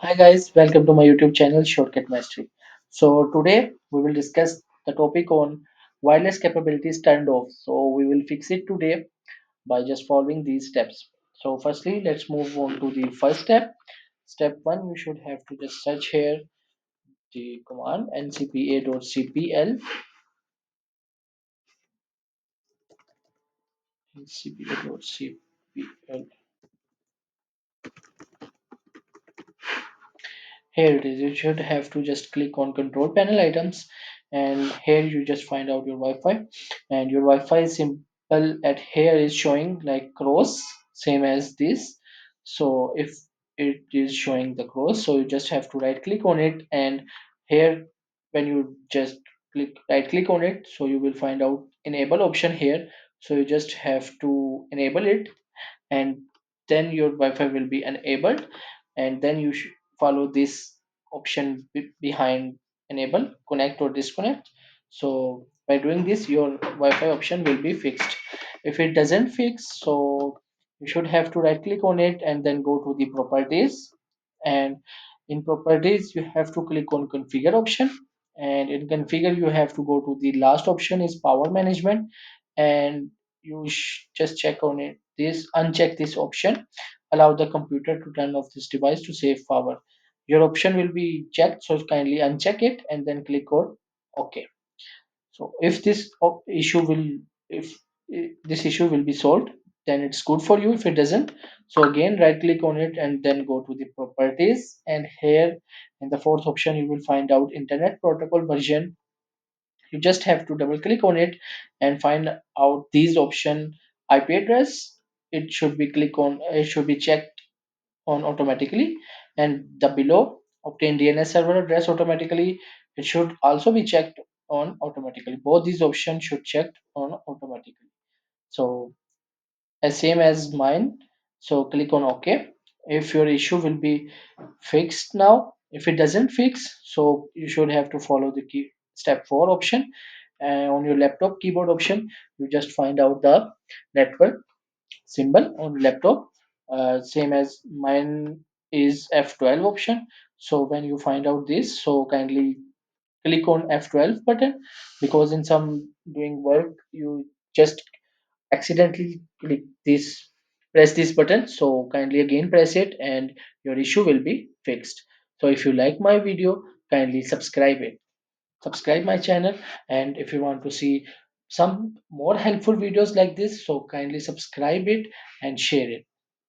Hi guys, welcome to my YouTube channel Shortcut Mastery. So today we will discuss the topic on wireless capabilities turned off. So we will fix it today by just following these steps. So firstly, let's move on to the first step. Step 1, you should have to just search here the command ncpa.cpl ncpa.cpl. Here it is. You should have to just click on control panel items, and here you just find out your Wi-Fi, and your Wi-Fi symbol at here is showing like cross, same as this. So if it is showing the cross, so you just have to right click on it, and here when you just right click on it, so you will find out enable option here. So you just have to enable it, and then your Wi-Fi will be enabled, and then you should follow this option behind enable, connect or disconnect. So by doing this, your Wi-Fi option will be fixed. If it doesn't fix, so you should have to right click on it and then go to the properties, and in properties you have to click on configure option, and in configure you have to go to the last option is power management, and you just check on it this uncheck this option, allow the computer to turn off this device to save power. Your option will be checked, so kindly uncheck it and then click on OK. So if this issue will if this issue will be solved, then it's good for you. If it doesn't, so again right click on it and then go to the properties, and here in the fourth option you will find out internet protocol version. You just have to double click on it and find out these option. IP address, it should be checked on automatically, and the below obtain DNS server address automatically, it should also be checked on automatically. Both these options should checked on automatically. So as same as mine, so click on OK. If your issue will be fixed now, if it doesn't fix, so you should have to follow the key step 4 option, and on your laptop keyboard option you just find out the network symbol on laptop, same as mine is F12 option. So when you find out this, so kindly click on F12 button, because in some doing work you just accidentally click this press this button, so kindly again press it and your issue will be fixed. So if you like my video, kindly subscribe my channel, and if you want to see some more helpful videos like this, so kindly subscribe it and share it.